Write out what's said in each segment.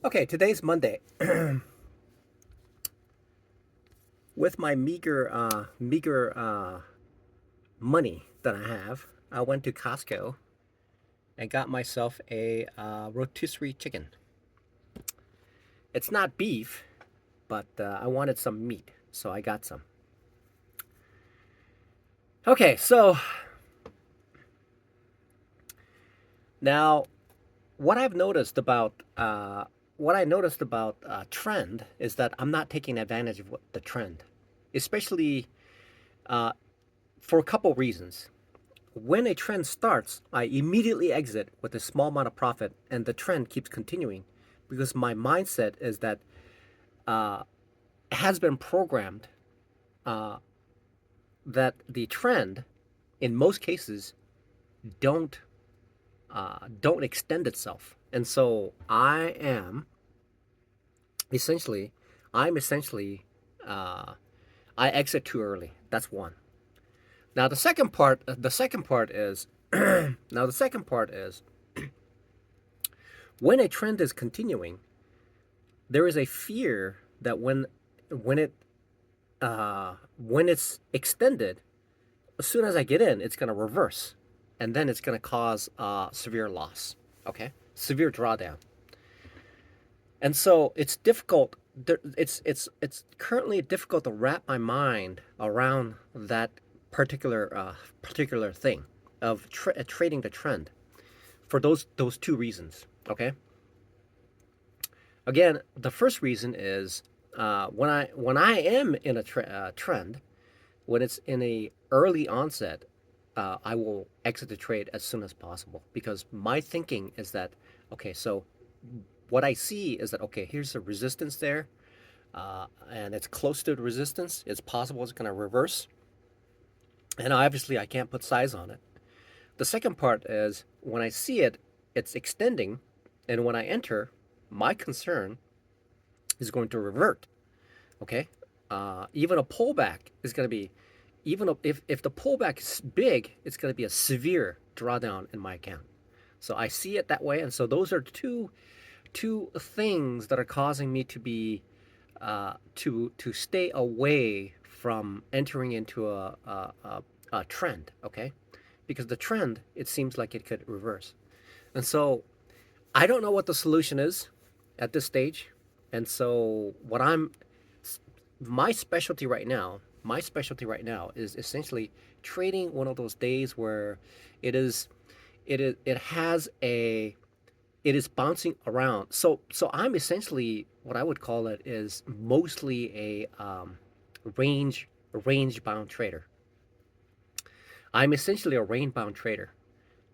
Okay, today's Monday. With my meager money that I have, I went to Costco and got myself a rotisserie chicken. It's not beef, but I wanted some meat, so I got some. Okay, so now what I've noticed about trend is that I'm not taking advantage of the trend, especially uh, for a couple reasons. When a trend starts, I immediately exit with a small amount of profit, and the trend keeps continuing because my mindset is that uh, has been programmed uh, that the trend, in most cases, don't don't extend itself, and so essentially, I'm essentially, uh, I exit too early. That's one. Now the second part is, now the second part is when a trend is continuing, there is a fear that when it when it's extended, as soon as I get in, it's going to reverse, and then it's going to cause severe loss. Okay, severe drawdown, and so it's difficult. It's currently difficult to wrap my mind around that particular thing of trading the trend for those two reasons. Okay, again, the first reason is when I am in a trend, when it's in a early onset, I will exit the trade as soon as possible because my thinking is that okay, so what I see is that okay, here's a resistance there, and it's close to the resistance. It's possible it's going to reverse, and obviously I can't put size on it. The second part is when I see it, it's extending, and when I enter, my concern is going to revert. Okay, even a pullback is going to be, even if the pullback is big, it's going to be a severe drawdown in my account. So I see it that way, and so those are two things that are causing me to be to stay away from entering into a trend. Okay, because the trend, it seems like it could reverse, and so I don't know what the solution is at this stage, and so what I'm my specialty right now, is essentially trading one of those days where it is it has a it is bouncing around. So I'm essentially, what I would call it is mostly a range bound trader. I'm essentially a range bound trader.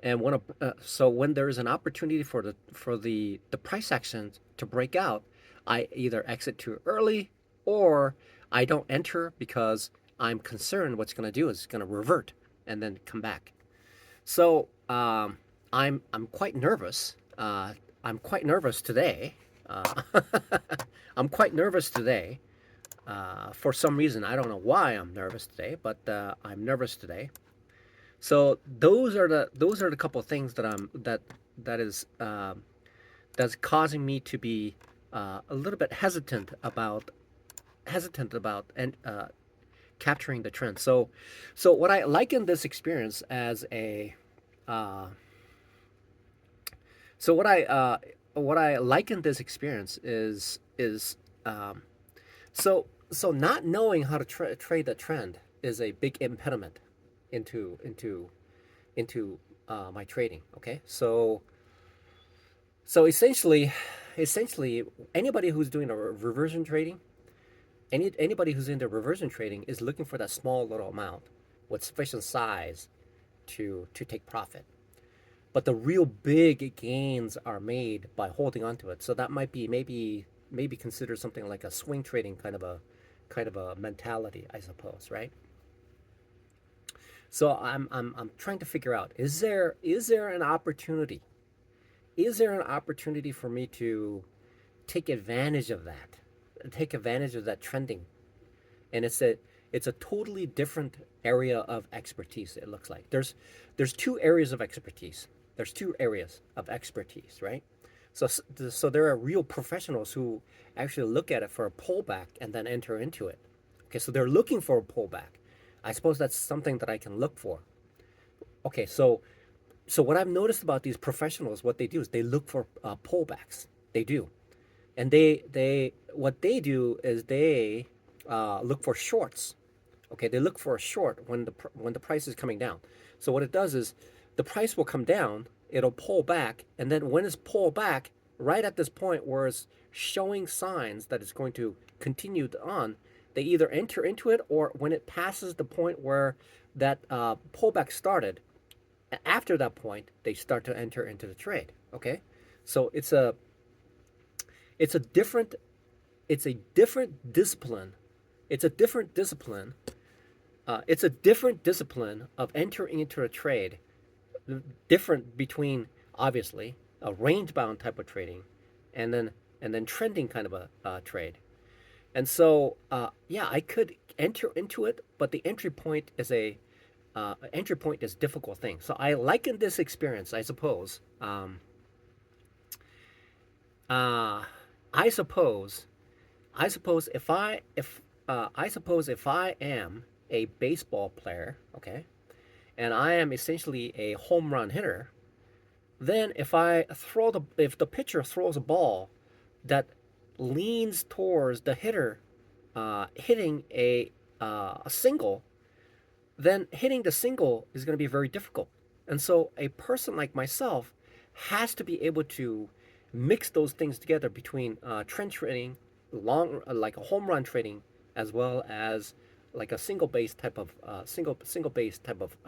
And when there is an opportunity for the price action to break out, I either exit too early or I don't enter because I'm concerned what's going to do is it's going to revert and then come back. So I'm quite nervous. I'm quite nervous today. Uh, I'm quite nervous today. For some reason, I don't know why I'm nervous today, but I'm nervous today. So those are the couple of things that is that's causing me to be a little bit hesitant about and capturing the trend. So what I liken this experience as a uh, so what I liken this experience is so not knowing how to trade the trend is a big impediment into into into my trading. Okay, so essentially anybody who's doing a reversion trading, anybody who's into reversion trading is looking for that small little amount with sufficient size to take profit. But the real big gains are made by holding onto it. So that might be maybe consider something like a swing trading kind of a mentality, I suppose, right? So I'm trying to figure out, is there an opportunity? Is there an opportunity for me to take advantage of that? Take advantage of that trending? And it's a totally different area of expertise. It looks like there's two areas of expertise. There's two areas of expertise, right? So so there are real professionals who actually look at it for a pullback and then enter into it. Okay, so they're looking for a pullback. I suppose that's something that I can look for. Okay, so what I've noticed about these professionals, what they do is they look for pullbacks. They do, and they what they do is they look for shorts. Okay, they look for a short when the price is coming down. So what it does is the price will come down, it'll pull back, and then when it's pulled back, right at this point where it's showing signs that it's going to continue on, they either enter into it, or when it passes the point where that pullback started, after that point they start to enter into the trade. Okay, so it's a different it's a different discipline. It's a different discipline. It's a different discipline of entering into a trade, different between obviously a range bound type of trading, and then trending kind of a trade. And so yeah, I could enter into it, but the entry point is a difficult thing. So I liken this experience, I suppose. Uh, I suppose I suppose if I am a baseball player, okay, and I am essentially a home run hitter, then if the pitcher throws a ball that leans towards the hitter hitting a single, then hitting the single is going to be very difficult. And so a person like myself has to be able to mix those things together between trend trading, like a home run trading, as well as like a single base type of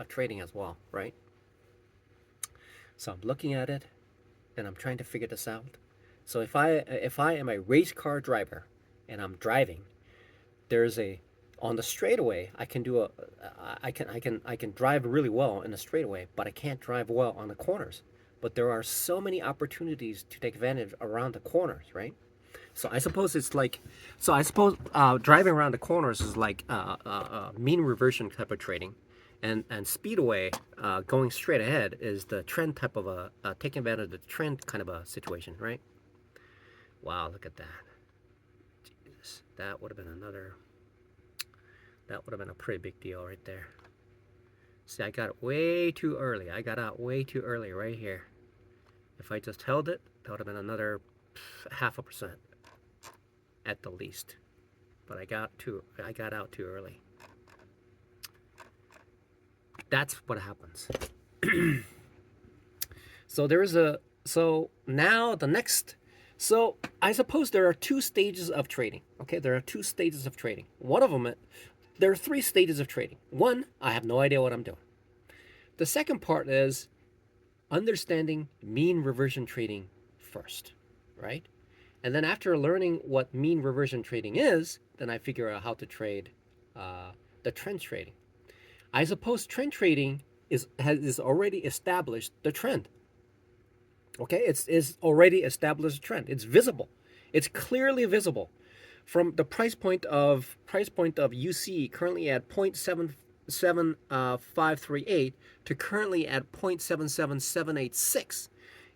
trading as well, right? So I'm looking at it, and I'm trying to figure this out. So if I am a race car driver, and I'm driving, there's a on the straightaway I can do a I can drive really well in the straightaway, but I can't drive well on the corners. But there are so many opportunities to take advantage around the corners, right? So I suppose it's like, so I suppose driving around the corners is like mean reversion type of trading, and speedaway going straight ahead is the trend type of a taking advantage of the trend kind of a situation, right? Wow, look at that. Jesus, that would have been a pretty big deal right there. See, I got it way too early. I got out way too early right here. If I just held it, that would have been another 0.5% at the least. But I got out too early. That's what happens. So now the next. So I suppose there are two stages of trading. Okay, there are two stages of trading. One of them, there are three stages of trading. One, I have no idea what I'm doing. The second part is understanding mean reversion trading first, right? And then after learning what mean reversion trading is, then I figure out how to trade the trend trading. I suppose trend trading is already established the trend. Okay, it's already established a trend. It's visible. It's clearly visible from the price point of UC currently at 0.77538 to currently at 0.77786.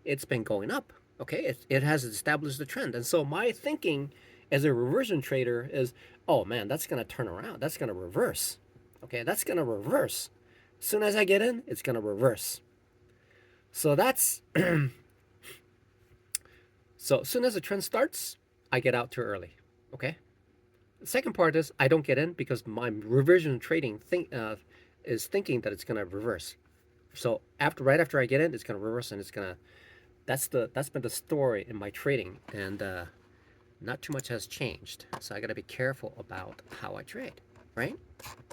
It's been going up. Okay, it has established the trend. And so my thinking as a reversion trader is, oh man, that's going to turn around. That's going to reverse. Okay, that's going to reverse. As soon as I get in, it's going to reverse. So that's so as soon as the trend starts, I get out too early. Okay. The second part is I don't get in because my reversion trading is thinking that it's going to reverse. So right after I get in, it's going to reverse, and it's going to. That's been the story in my trading, and not too much has changed. So I got to be careful about how I trade, right?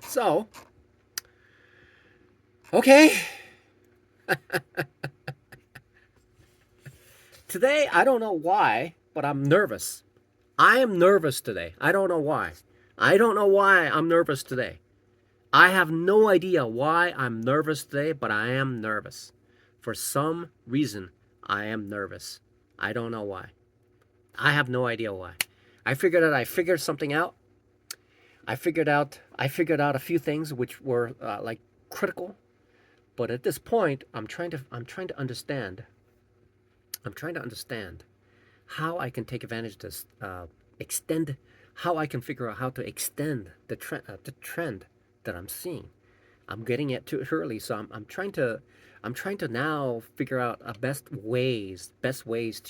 So, okay. Today, I don't know why, but I'm nervous. I am nervous today. I don't know why. I don't know why I'm nervous today. I have no idea why I'm nervous today, but I am nervous. For some reason, I am nervous. I don't know why. I have no idea why. I figured something out. I figured out a few things which were like critical, but at this point, I'm trying to understand I'm trying to understand how I can take advantage of this, extend, how I can figure out how to extend the trend that I'm seeing. I'm getting it too early, so I'm trying to now figure out best ways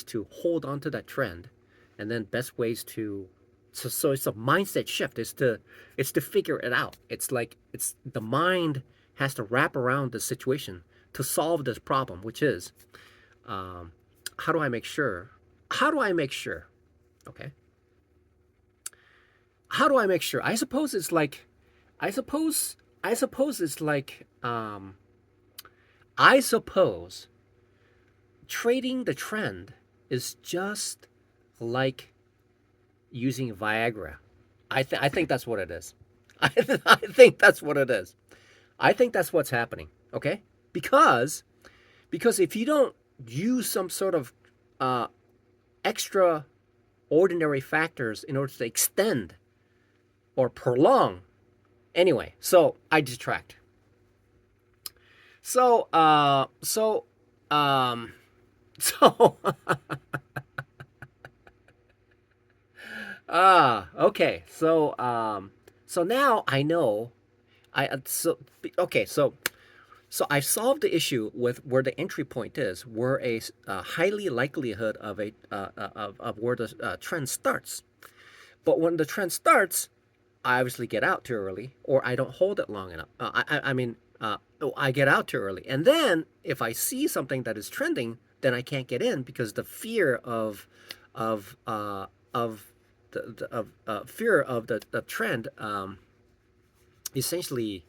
to hold on to that trend, and then best ways to so it's a mindset shift. It's to figure it out. It's like it's the mind has to wrap around the situation to solve this problem, which is um, how do I make sure? How do I make sure? Okay, how do I make sure? I suppose I suppose it's like I suppose trading the trend is just like using Viagra. I think that's what it is. I think that's what it is. I think that's what's happening. Okay, because if you don't use some sort of uh, extra ordinary factors in order to extend or prolong. Anyway, so I detract. So um so okay. So now I know I so okay, so I've solved the issue with where the entry point is, where a highly likelihood of a of where the trend starts. But when the trend starts, I obviously get out too early, or I don't hold it long enough. I mean, I get out too early, and then if I see something that is trending, then I can't get in because the fear of of the of fear of the trend essentially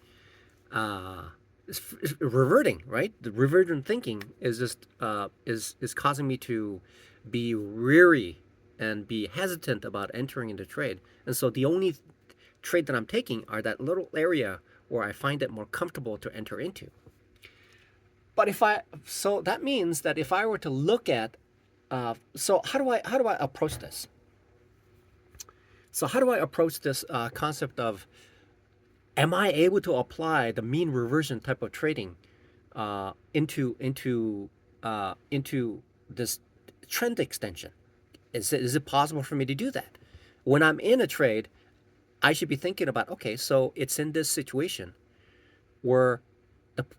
uh, is reverting. Right, the reversion thinking is just is causing me to be weary and be hesitant about entering into trade, and so the only trade that I'm taking are that little area where I find it more comfortable to enter into. But if I so that means that if I were to look at so how do I approach this? So how do I approach this concept of am I able to apply the mean reversion type of trading into this trend extension? Is it possible for me to do that? When I'm in a trade, I should be thinking about okay, so it's in this situation where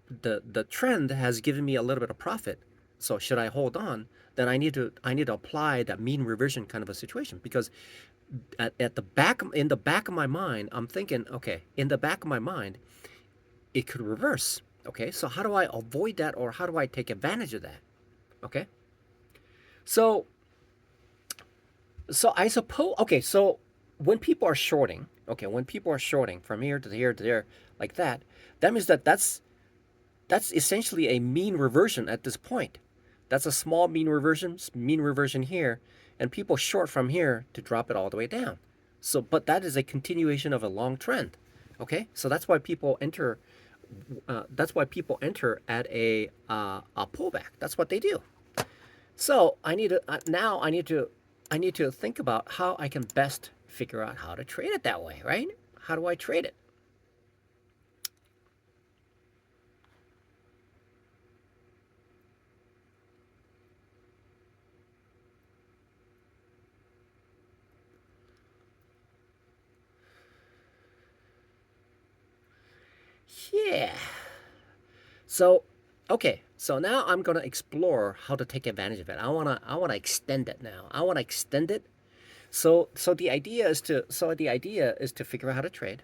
the trend has given me a little bit of profit. So should I hold on? Then I need to apply that mean reversion kind of a situation because at the back in the back of my mind, I'm thinking, okay, in the back of my mind, it could reverse. Okay, so how do I avoid that or how do I take advantage of that? Okay, so I suppose okay, so when people are shorting, okay, when people are shorting from here to here to there like that, that means that that's essentially a mean reversion at this point. That's a small mean reversion here, and people short from here to drop it all the way down. So, but that is a continuation of a long trend. Okay, so that's why people enter. That's why people enter at a pullback. That's what they do. So I need to now I need to think about how I can best figure out how to trade it that way, right? How do I trade it? Yeah. So, okay. So now I'm gonna explore how to take advantage of it. I wanna extend it now. I wanna extend it. So the idea is to figure out how to trade,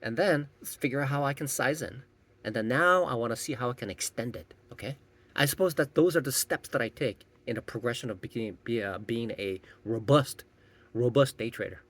and then figure out how I can size in, and then now I want to see how I can extend it. Okay. I suppose that those are the steps that I take in the progression of being a robust day trader.